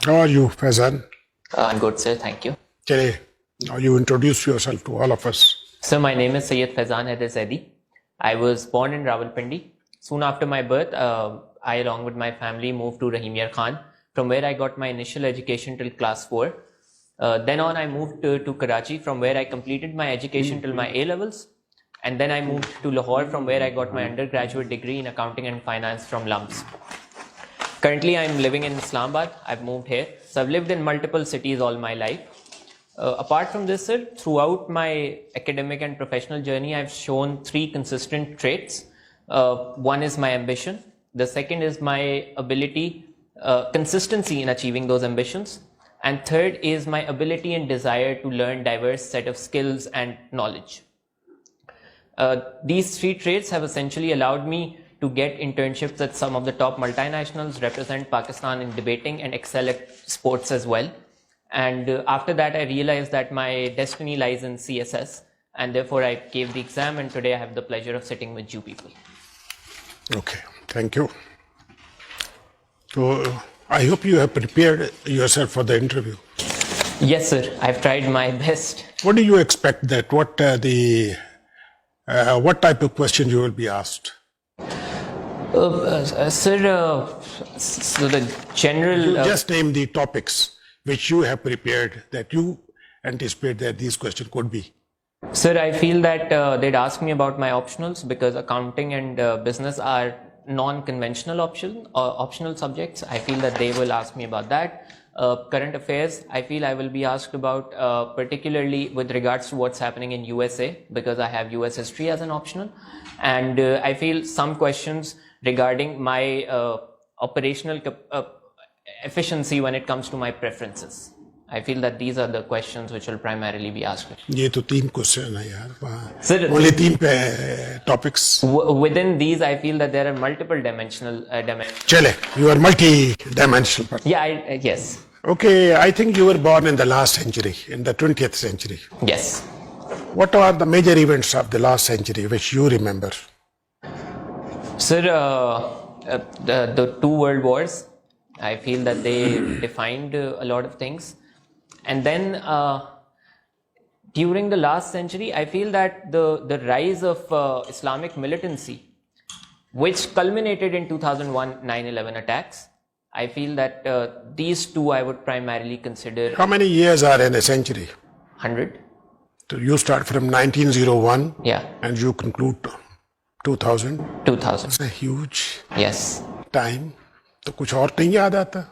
How are you, Faizan? I'm good, sir. Thank you. Okay, now you introduce yourself to all of us. So my name is Syed Faizan Haider Zaidi. I was born in Rawalpindi. Soon after my birth, I along with my family moved to Rahimyar Khan, from where I got my initial education till class 4. Then on I moved to Karachi, from where I completed my education till my A-levels. And then I moved to Lahore, from where I got my undergraduate degree in accounting and finance from LUMS. Currently, I'm living in Islamabad. I've moved here. So I've lived in multiple cities all my life. Apart from this, sir, throughout my academic and professional journey, I've shown 3 consistent traits. One is my ambition. The second is my ability, consistency in achieving those ambitions. And third is my ability and desire to learn diverse set of skills and knowledge. These 3 traits have essentially allowed me to get internships at some of the top multinationals, represent Pakistan in debating and excel at sports as well. And after that, I realized that my destiny lies in CSS, and therefore I gave the exam, and today I have the pleasure of sitting with you people. Okay, thank you. So I hope you have prepared yourself for the interview. Yes, sir. I've tried my best. What do you expect that what type of question you will be asked? Sir, so the general... You just name the topics which you have prepared that you anticipate that these questions could be. Sir, I feel that they'd ask me about my optionals, because accounting and business are non-conventional optional subjects. I feel that they will ask me about that. Current affairs, I feel I will be asked about, particularly with regards to what's happening in USA, because I have US history as an optional. And I feel some questions regarding my operational efficiency when it comes to my preferences. I feel that these are the questions which will primarily be asked. ये तो 3 question है यार. Sir, only 3 topics. Within these, I feel that there are multiple dimensional dimensions. Chale, you are multi-dimensional. Yeah, yes. Okay, I think you were born in the last century, in the 20th century. Yes. What are the major events of the last century which you remember? Sir, the 2 world wars, I feel that they defined a lot of things. And then during the last century, I feel that the rise of Islamic militancy, which culminated in 2001 9/11 attacks, I feel that these 2 I would primarily consider. How many years are in a century? 100. So you start from 1901, yeah, and you conclude 2000. 2000. It's a huge Yes. time. तो कुछ और नहीं याद आता?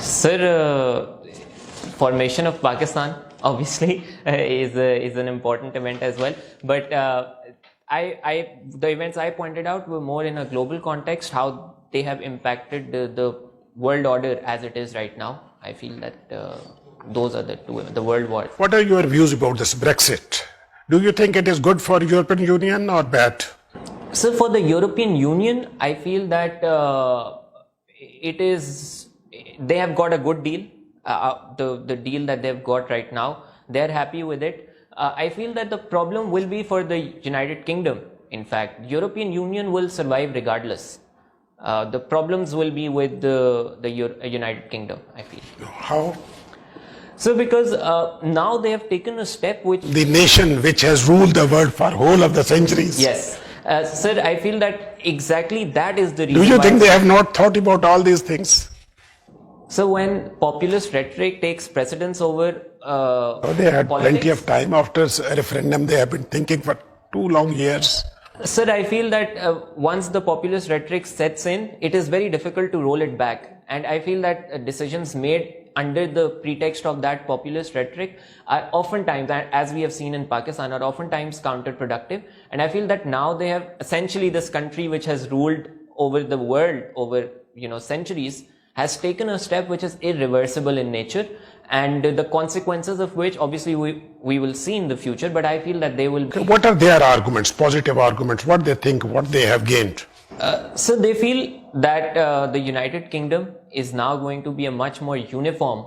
Sir, formation of Pakistan obviously is an important event as well. But the events I pointed out were more in a global context, how they have impacted the world order as it is right now. I feel that those are the 2, the world war. What are your views about this Brexit? Do you think it is good for European Union or bad? So for the European Union, I feel that they have got a good deal. The deal that they've got right now, they're happy with it. I feel that the problem will be for the United Kingdom. In fact, European Union will survive regardless. The problems will be with the United Kingdom, I feel. How? So because now they have taken a step which... The nation which has ruled the world for whole of the centuries. Yes. Sir, I feel that exactly that is the reason. Do you think they have not thought about all these things? So when populist rhetoric takes precedence over they had politics, plenty of time after a referendum. They have been thinking for 2 long years. Sir, I feel that once the populist rhetoric sets in, it is very difficult to roll it back. And I feel that decisions made under the pretext of that populist rhetoric are oftentimes, as we have seen in Pakistan, are oftentimes counterproductive. And I feel that now they have essentially this country which has ruled over the world over centuries has taken a step which is irreversible in nature, and the consequences of which obviously we will see in the future, but I feel that they will be... What are their arguments, positive arguments, what they think, what they have gained? So they feel that the United Kingdom is now going to be a much more uniform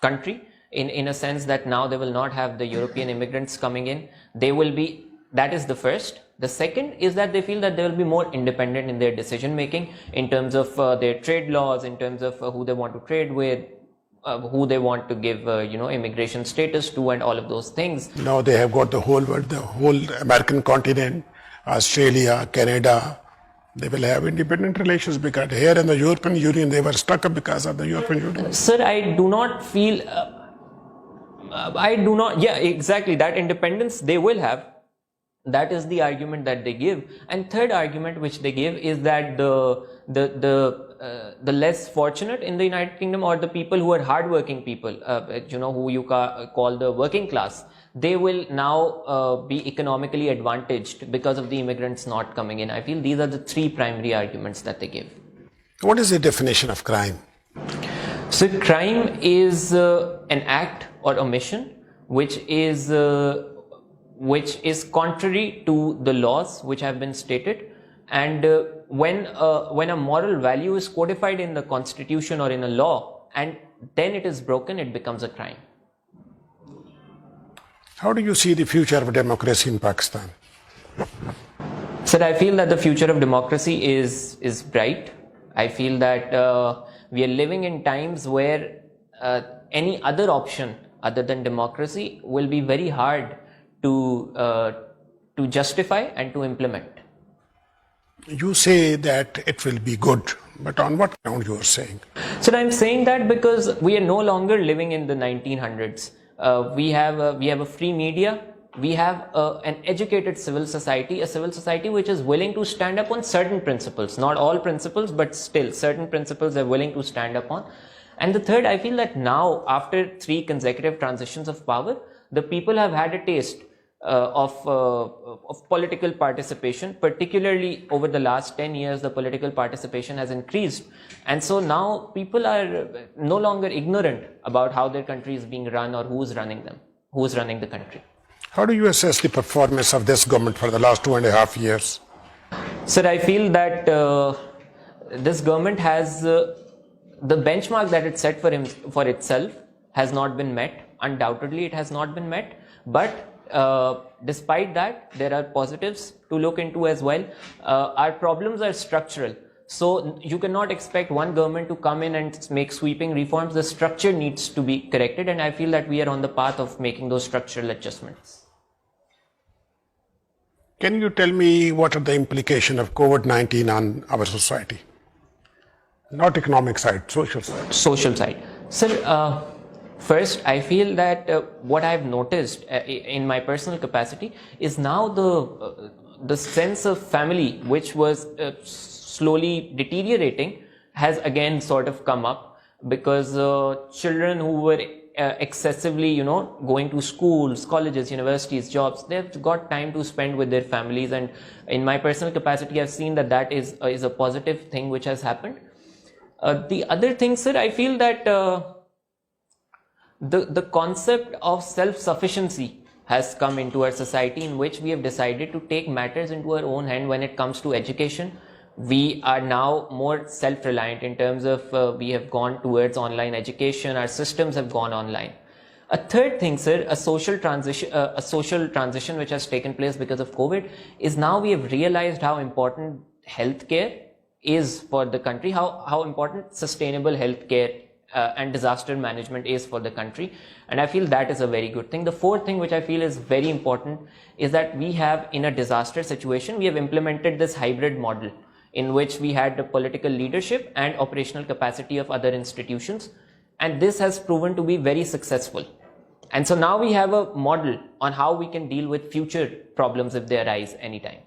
country in a sense that now they will not have the European immigrants coming in. They will be, that is the first. The second is that they feel that they will be more independent in their decision making in terms of their trade laws, in terms of who they want to trade with, who they want to give, immigration status to, and all of those things. Now they have got the whole world, the whole American continent, Australia, Canada. They will have independent relations because here in the European Union, they were stuck up because of the European Union. Sir, I do not feel, yeah, exactly, that independence they will have. That is the argument that they give. And third argument which they give is that the less fortunate in the United Kingdom, or the people who are hardworking people, who you call the working class, they will now be economically advantaged because of the immigrants not coming in. I feel these are the three primary arguments that they give. What is the definition of crime? So crime is an act or omission which is contrary to the laws which have been stated, and when a moral value is codified in the constitution or in a law and then it is broken, it becomes a crime. How do you see the future of democracy in Pakistan? Sir, I feel that the future of democracy is bright. I feel that we are living in times where any other option other than democracy will be very hard to justify and to implement. You say that it will be good, but on what ground you are saying? So I'm saying that because we are no longer living in the 1900s. We have a free media. We have an educated civil society, a civil society which is willing to stand up on certain principles, not all principles, but still certain principles they're willing to stand up on. And the third, I feel that now, after 3 consecutive transitions of power, the people have had a taste of political participation. Particularly over the last 10 years, the political participation has increased. And so now people are no longer ignorant about how their country is being run or who's running them, who's running the country. How do you assess the performance of this government for the last 2.5 years? Sir, I feel that this government has the benchmark that it set for itself has not been met. Undoubtedly, it has not been met. But despite that, there are positives to look into as well. Our problems are structural. So you cannot expect one government to come in and make sweeping reforms. The structure needs to be corrected, and I feel that we are on the path of making those structural adjustments. Can you tell me what are the implications of COVID-19 on our society? Not economic side, social side. Social side. Sir, first, I feel that what I've noticed in my personal capacity is now the sense of family, which was slowly deteriorating, has again sort of come up, because children who were excessively, going to schools, colleges, universities, jobs, they've got time to spend with their families. And in my personal capacity, I've seen that is a positive thing which has happened. The other thing, sir, I feel that the concept of self-sufficiency has come into our society, in which we have decided to take matters into our own hand when it comes to education. We are now more self-reliant in terms of we have gone towards online education. Our systems have gone online. A third thing, sir, a social transition which has taken place because of COVID is now we have realized how important healthcare is for the country, how important sustainable healthcare and disaster management is for the country. And I feel that is a very good thing. The fourth thing which I feel is very important is that we have, in a disaster situation, we have implemented this hybrid model in which we had the political leadership and operational capacity of other institutions. And this has proven to be very successful. And so now we have a model on how we can deal with future problems if they arise anytime.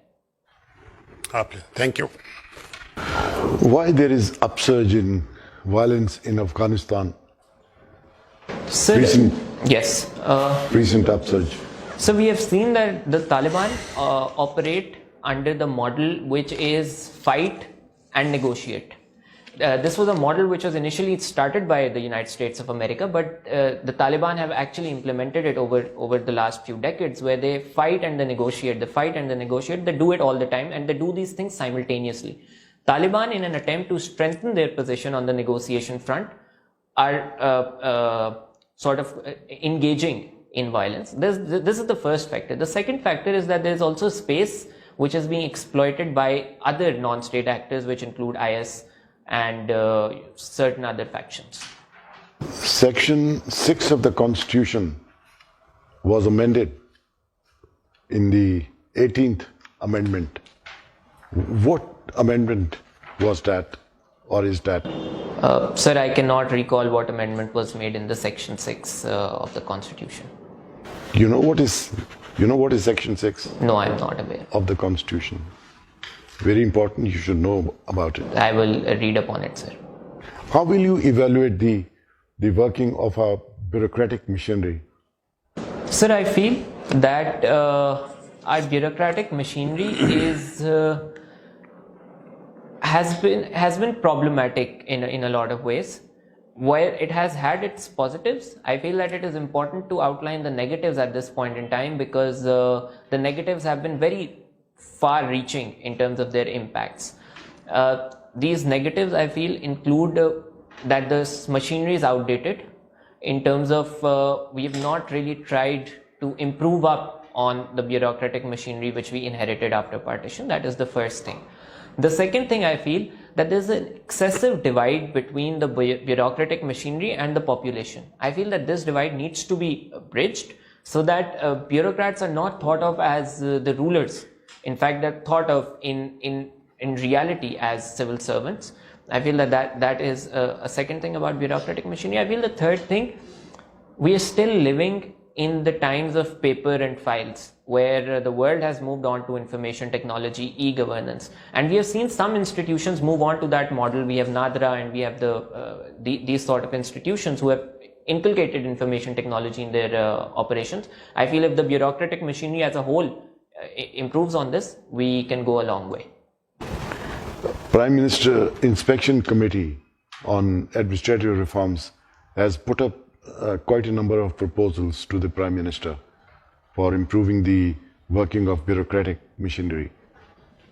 Thank you. Why there is upsurge in violence in Afghanistan? Sir, yes. Recent upsurge. So we have seen that the Taliban operate under the model which is fight and negotiate. This was a model which was initially started by the United States of America, but the Taliban have actually implemented it over the last few decades, where they fight and they negotiate, they do it all the time, and they do these things simultaneously. Taliban, in an attempt to strengthen their position on the negotiation front, are sort of engaging in violence. This is the first factor. The second factor is that there is also space which is being exploited by other non-state actors, which include IS and certain other factions. Section 6 of the Constitution was amended in the 18th Amendment. What amendment was that, or is that? Sir, I cannot recall what amendment was made in the Section 6 of the Constitution. You know what is Section 6 No, I am not aware. of the Constitution? Very important, you should know about it. I will read upon it, sir. How will you evaluate the working of our bureaucratic machinery? Sir, I feel that our bureaucratic machinery has been problematic in a lot of ways. While it has had its positives, I feel that it is important to outline the negatives at this point in time, because the negatives have been very far-reaching in terms of their impacts. These negatives, I feel, include that this machinery is outdated in terms of we have not really tried to improve up on the bureaucratic machinery which we inherited after partition. That is the first thing. The second thing, I feel that there's an excessive divide between the bureaucratic machinery and the population. I feel that this divide needs to be bridged so that bureaucrats are not thought of as the rulers. In fact, they're thought of in reality as civil servants. I feel that is a second thing about bureaucratic machinery. I feel the third thing, we are still living in the times of paper and files, where the world has moved on to information technology, e-governance, and we have seen some institutions move on to that model. We have NADRA and we have these sort of institutions who have inculcated information technology in their operations. I feel if the bureaucratic machinery as a whole improves on this, we can go a long way. Prime Minister Inspection Committee on Administrative Reforms has put up quite a number of proposals to the Prime Minister for improving the working of bureaucratic machinery.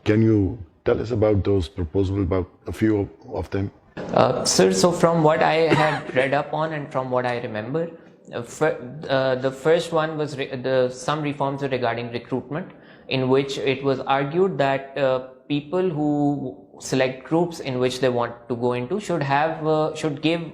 Can you tell us about those proposals, about a few of them? Sir, so from what I had read up on and from what I remember, the first one was some reforms regarding recruitment, in which it was argued that people who select groups in which they want to go into should give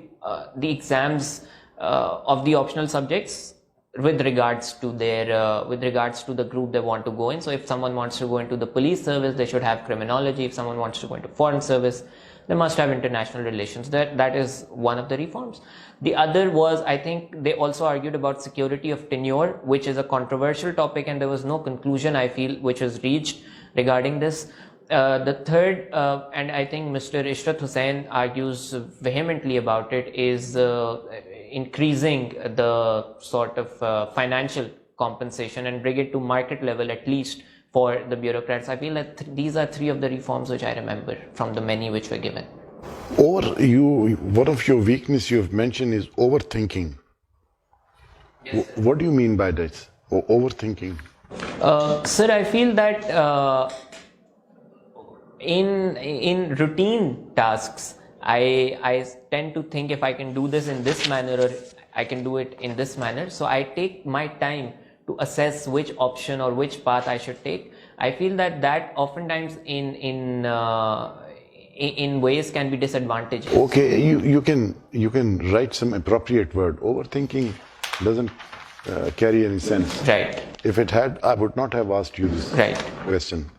the exams of the optional subjects with regards to the group they want to go in. So if someone wants to go into the police service, they should have criminology. If someone wants to go into foreign service, they must have international relations. That is one of the reforms. The other was, I think they also argued about security of tenure, which is a controversial topic, and there was no conclusion, I feel, which was reached regarding this. The third, and I think Mr. Ishrat Hussain argues vehemently about it, is increasing the sort of financial compensation and bring it to market level at least for the bureaucrats. I feel that these are three of the reforms which I remember from the many which were given. One of your weaknesses you have mentioned is overthinking. Yes, what do you mean by this, overthinking? Sir, I feel that in routine tasks, I tend to think if I can do this in this manner or I can do it in this manner. So I take my time to assess which option or which path I should take. I feel that oftentimes in ways can be disadvantageous. Okay, you can write some appropriate word. Overthinking doesn't carry any sense. Right. If it had, I would not have asked you this question.